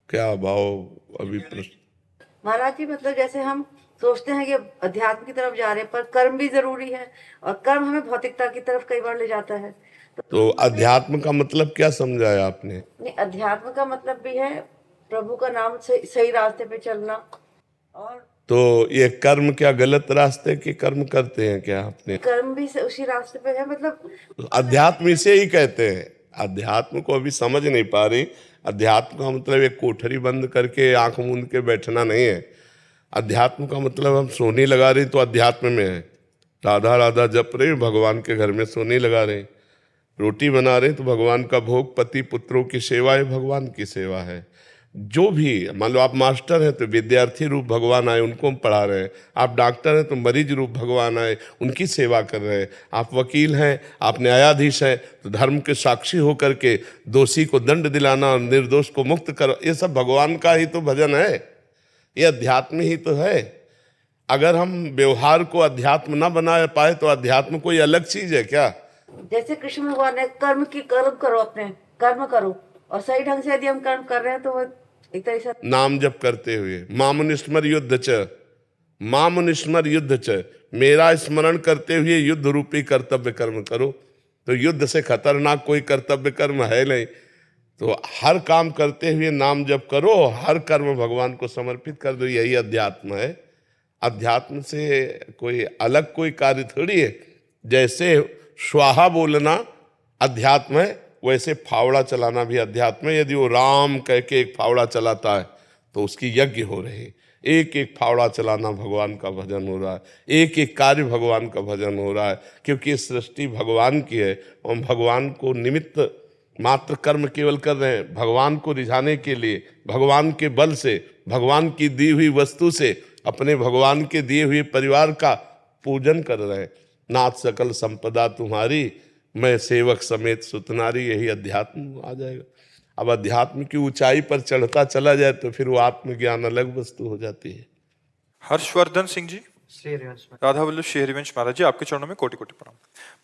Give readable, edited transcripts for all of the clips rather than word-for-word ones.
क्या भाव अभी प्रश्न? महाराज जी, मतलब जैसे हम सोचते हैं कि अध्यात्म की तरफ जा रहे हैं, पर कर्म भी जरूरी है, और कर्म हमें भौतिकता की तरफ कई बार ले जाता है। तो अध्यात्म का मतलब क्या समझाया आपने? नहीं, अध्यात्म का मतलब भी है प्रभु का नाम से सही रास्ते पे चलना। और तो ये कर्म क्या गलत रास्ते के कर्म करते हैं क्या आपने? कर्म भी उसी रास्ते पे है, मतलब अध्यात्म इसे ही कहते हैं। अध्यात्म को अभी समझ नहीं पा रही। अध्यात्म का मतलब एक कोठरी बंद करके आंख मूंद के बैठना नहीं है। अध्यात्म का मतलब हम सोनी लगा रहे तो अध्यात्म में है। राधा राधा जप रहे भगवान के घर में सोनी लगा रहे, रोटी बना रहे तो भगवान का भोग, पति पुत्रों की सेवा है, भगवान की सेवा है। जो भी मान लो आप मास्टर हैं तो विद्यार्थी रूप भगवान आए, उनको हम पढ़ा रहे हैं। आप डॉक्टर हैं तो मरीज रूप भगवान आए, उनकी सेवा कर रहे हैं। आप वकील हैं, आप न्यायाधीश हैं तो धर्म के साक्षी होकर के दोषी को दंड दिलाना और निर्दोष को मुक्त करो, ये सब भगवान का ही तो भजन है, ये अध्यात्म ही तो है। अगर हम व्यवहार को अध्यात्म ना बना पाए तो अध्यात्म कोई अलग चीज है क्या? जैसे कृष्ण भगवान ने कर्म करो, अपने कर्म करो, और सही ढंग से यदि हम कर्म कर रहे हैं तो वो एक तरह से नाम जप करते हुए मामुनिस्मर युद्ध च, मामुनिस्मर युद्ध च, मेरा स्मरण करते हुए युद्ध रूपी कर्तव्य कर्म करो। तो युद्ध से खतरनाक कोई कर्तव्य कर्म है नहीं। तो हर काम करते हुए नाम जप करो, हर कर्म भगवान को समर्पित कर दो, यही अध्यात्म है। अध्यात्म से कोई अलग कोई कार्य थोड़ी है। जैसे स्वाहा बोलना अध्यात्म है, वैसे फावड़ा चलाना भी अध्यात्म है। यदि वो राम कह के एक फावड़ा चलाता है तो उसकी यज्ञ हो रही है। एक एक फावड़ा चलाना भगवान का भजन हो रहा है, एक एक कार्य भगवान का भजन हो रहा है, क्योंकि ये सृष्टि भगवान की है। हम भगवान को निमित्त मात्र कर्म केवल कर रहे हैं, भगवान को रिझाने के लिए, भगवान के बल से, भगवान की दी हुई वस्तु से, अपने भगवान के दिए हुए परिवार का पूजन कर रहे हैं। नाथ सकल संपदा तुम्हारी, मैं सेवक समेत सुतनारी, यही अध्यात्म आ जाएगा। अब अध्यात्म की ऊंचाई पर चढ़ता चला जाए तो फिर वो आत्मज्ञान अलग वस्तु हो जाती है। हर्षवर्धन सिंह जी, राधा वल्लभ श्री हरिवंश महाराज जी, आपके चरणों में कोटि कोटि प्रणाम।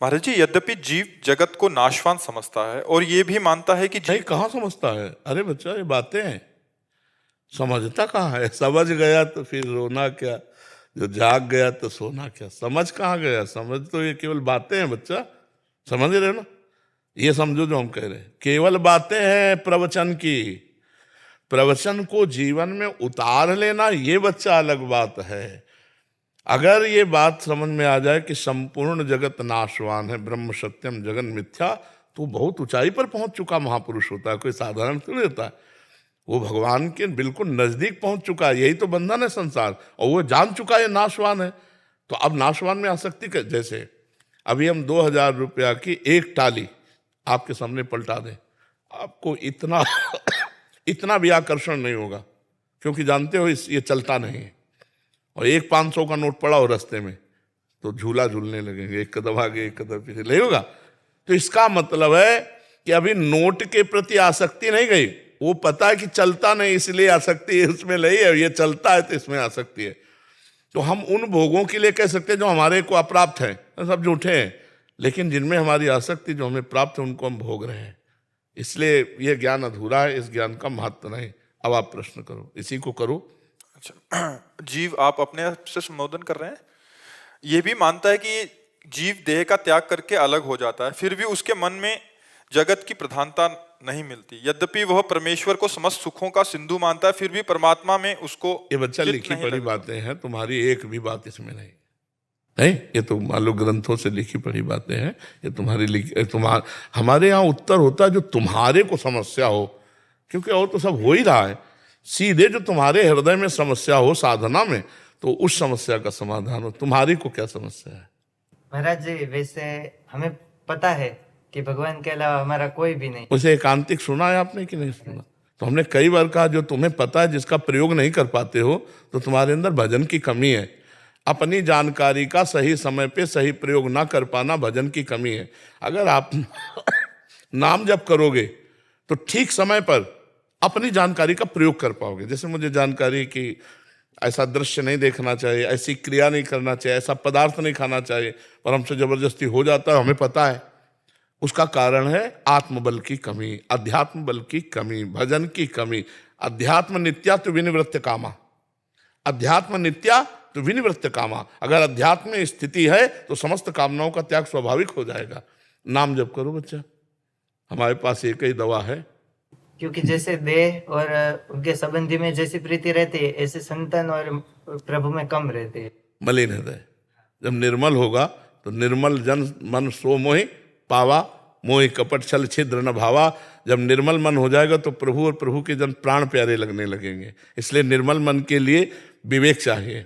महाराज जी, यद्यपि जीव जगत को नाशवान समझता है और ये भी मानता है कि नहीं, कहाँ समझता है? अरे बच्चा, ये बातें हैं, समझता कहाँ है? समझ गया तो फिर रोना क्या, जो जाग गया तो सोना क्या। समझ कहाँ गया? समझ तो ये केवल बातें हैं बच्चा, समझ रहे हो ना? ये समझो जो हम कह रहे हैं, केवल बातें हैं प्रवचन की। प्रवचन को जीवन में उतार लेना ये बच्चा अलग बात है। अगर ये बात समझ में आ जाए कि संपूर्ण जगत नाशवान है, ब्रह्म सत्यम जगन मिथ्या, तो बहुत ऊंचाई पर पहुंच चुका महापुरुष होता है, कोई साधारण थोड़ी होता है। वो भगवान के बिल्कुल नजदीक पहुंच चुका है, यही तो बंधन है संसार, और वो जान चुका है नाशवान है। तो अब नाशवान में आसक्ति कर, जैसे अभी हम 2000 रुपया की एक टाली आपके सामने पलटा दें, आपको इतना इतना भी आकर्षण नहीं होगा, क्योंकि जानते हो ये चलता नहीं है। और एक 500 का नोट पड़ा हो रास्ते में तो झूला झूलने लगेंगे, एक कदम आगे एक कदम पीछे, नहीं होगा। तो इसका मतलब है कि अभी नोट के प्रति आसक्ति नहीं गई, वो पता है कि चलता नहीं इसलिए आसक्ति है, उसमें नहीं है, ये चलता है तो इसमें आसक्ति है। तो हम उन भोगों के लिए कह सकते हैं जो हमारे को अप्राप्त हैं, सब झूठे हैं, लेकिन जिनमें हमारी आसक्ति जो हमें प्राप्त है उनको हम भोग रहे हैं। इसलिए यह ज्ञान अधूरा है, इस ज्ञान का महत्व नहीं। अब आप प्रश्न करो, इसी को करो। अच्छा, जीव आप अपने आप से संबोधन कर रहे हैं, ये भी मानता है कि जीव देह का त्याग करके अलग हो जाता है, फिर भी उसके मन में जगत की प्रधानता नहीं मिलती। यद्यपि वह परमेश्वर को समस्त सुखों का सिंधु मानता है, फिर भी परमात्मा में उसको ये बच्चा लिखी पढ़ी बातें हैं, तुम्हारी एक भी बात इसमें नहीं नहीं, ये तो मान लो ग्रंथों से लिखी पढ़ी बातें हैं। ये तुम्हारी हमारे यहाँ उत्तर होता है जो तुम्हारे को समस्या हो, क्योंकि और तो सब हो ही रहा है। सीधे जो तुम्हारे हृदय में समस्या हो साधना में, तो उस समस्या का समाधान हो। तुम्हारी को क्या समस्या है? महाराज जी, वैसे हमें पता है कि भगवान के अलावा हमारा कोई भी नहीं। उसे एकांतिक सुना है आपने कि नहीं सुना? तो हमने कई बार कहा जो तुम्हें पता है, जिसका प्रयोग नहीं कर पाते हो, तो तुम्हारे अंदर भजन की कमी है। अपनी जानकारी का सही समय पे सही प्रयोग ना कर पाना भजन की कमी है। अगर आप नाम जप करोगे तो ठीक समय पर अपनी जानकारी का प्रयोग कर पाओगे। जैसे मुझे जानकारी कि ऐसा दृश्य नहीं देखना चाहिए, ऐसी क्रिया नहीं करना चाहिए, ऐसा पदार्थ नहीं खाना चाहिए, पर हमसे जबरदस्ती हो जाता है, हमें पता है। उसका कारण है आत्मबल की कमी, अध्यात्म बल की कमी, भजन की कमी। अध्यात्म नित्या तो विनिवृत्त कामा, अध्यात्म नित्या तो विनिवृत्त कामा। अगर अध्यात्म में स्थिति है तो समस्त कामनाओं का त्याग स्वाभाविक हो जाएगा। नाम जप करो बच्चा, हमारे पास एक ही दवा है। क्योंकि जैसे देह और उनके संबंधी में जैसी प्रीति रहती है, ऐसे संतान और प्रभु में कम रहती है। मलिन हृदय जब निर्मल होगा तो निर्मल जन मन सो मोहि पावा, मोहि कपट छल छिद्र न भावा। जब निर्मल मन हो जाएगा तो प्रभु और प्रभु के जन प्राण प्यारे लगने लगेंगे। इसलिए निर्मल मन के लिए विवेक चाहिए,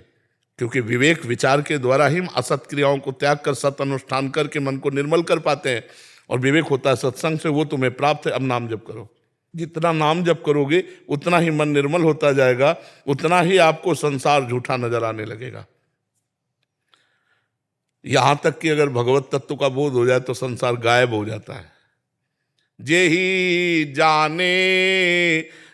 क्योंकि विवेक विचार के द्वारा ही असत क्रियाओं को त्याग कर सत अनुष्ठान करके मन को निर्मल कर पाते हैं। और विवेक होता है सत्संग से, वो तुम्हें प्राप्त है। अब नाम जप करो, जितना नाम जप करोगे उतना ही मन निर्मल होता जाएगा, उतना ही आपको संसार झूठा नजर आने लगेगा। यहां तक कि अगर भगवत तत्व का बोध हो जाए तो संसार गायब हो जाता है। जे ही जाने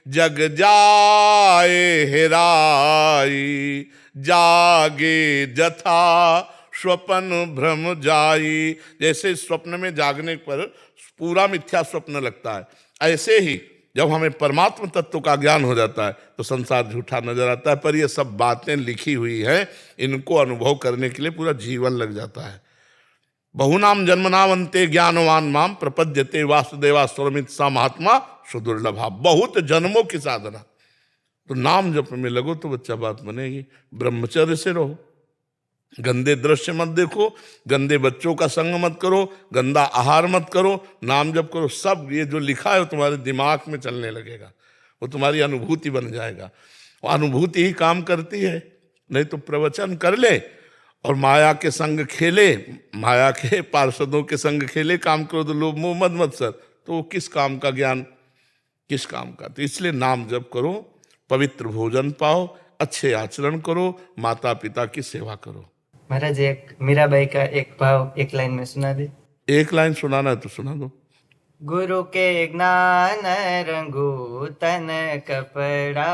जग जाए हेराई, जागे जथा स्वप्न भ्रम जाई। जैसे स्वप्न में जागने पर पूरा मिथ्या स्वप्न लगता है, ऐसे ही जब हमें परमात्म तत्व का ज्ञान हो जाता है तो संसार झूठा नजर आता है। पर ये सब बातें लिखी हुई हैं, इनको अनुभव करने के लिए पूरा जीवन लग जाता है। बहुनाम जन्मनावंते ज्ञानवान माम प्रपद्यते वासुदेवा स्वरमित सा महात्मा सुदुर्लभा। बहुत जन्मों की साधना, तो नाम जप में लगो तो बच्चा बात बनेगी। ब्रह्मचर्य से रहो, गंदे दृश्य मत देखो, गंदे बच्चों का संग मत करो, गंदा आहार मत करो, नाम जप करो। सब ये जो लिखा है वो तुम्हारे दिमाग में चलने लगेगा, वो तुम्हारी अनुभूति बन जाएगा। वो अनुभूति ही काम करती है। नहीं तो प्रवचन कर ले और माया के संग खेले, माया के पार्षदों के संग खेले, काम करो तो लोभ मोह मद मत्सर, तो किस काम का ज्ञान, किस काम का। तो इसलिए नाम जप करो, पवित्र भोजन पाओ, अच्छे आचरण करो, माता पिता की सेवा करो। महाराज एक मीराबाई का एक भाव एक लाइन में सुना दे। एक लाइन सुनाना है तो सुना दो। गुरु के ज्ञान रंगू तन कपड़ा,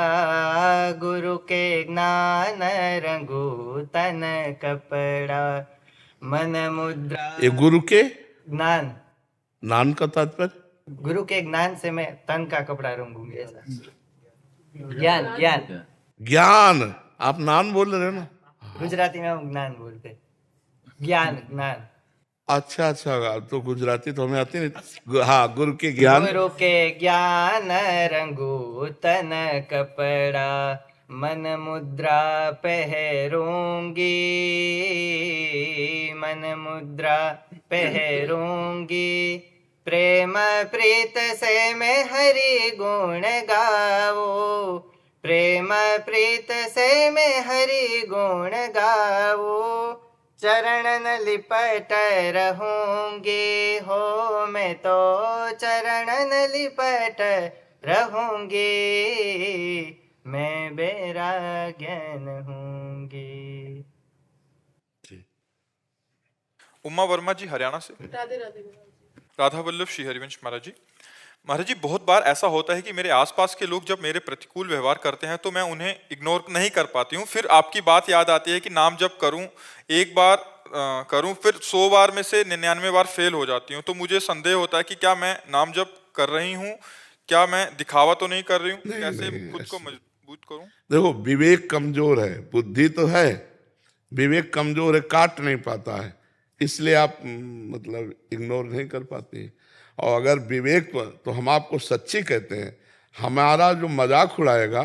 गुरु के ज्ञान रंगू तन कपड़ा, मन मुद्रा। ये गुरु के ज्ञान, नान का तात्पर्य, गुरु के ज्ञान से मैं तन का कपड़ा रंगूंगी, ऐसा। ज्ञान, ज्ञान, ज्ञान। आप नान बोल रहे हो ना? गुजराती में हम ज्ञान बोलते, ज्ञान, ज्ञान। अच्छा अच्छा, तो गुजराती तो हमें आती नहीं। हाँ, गुरु के ज्ञान। गुरु के ज्ञान रंगू तन कपड़ा, मन मुद्रा पहरूंगी, मन मुद्रा पहरूंगी। प्रेम प्रीत से मैं हरि गुण गावो, प्रेम प्रीत से मैं हरि गुण गावो। चरणन लिपट रहूंगी हो, मैं तो चरणन लिपट रहूंगी, मैं बैराग्यन हूंगी। उमा वर्मा जी हरियाणा से। राधे राधे। राधा वल्लभ श्री हरिवंश महाराज जी। महाराज जी, बहुत बार ऐसा होता है कि मेरे आसपास के लोग जब मेरे प्रतिकूल व्यवहार करते हैं तो मैं उन्हें इग्नोर नहीं कर पाती हूँ। फिर आपकी बात याद आती है कि नाम जप करूँ, एक बार करूँ, फिर 100 बार में से 99 बार फेल हो जाती हूँ। तो मुझे संदेह होता है कि क्या मैं नाम जप कर रही हूँ, क्या मैं दिखावा तो नहीं कर रही हूँ? कैसे खुद को मजबूत करूँ? देखो, विवेक कमजोर है, बुद्धि तो है, विवेक कमजोर है, काट नहीं पाता है, इसलिए आप मतलब इग्नोर नहीं कर पाते। और अगर विवेक तो हम आपको सच्ची कहते हैं, हमारा जो मजाक उड़ाएगा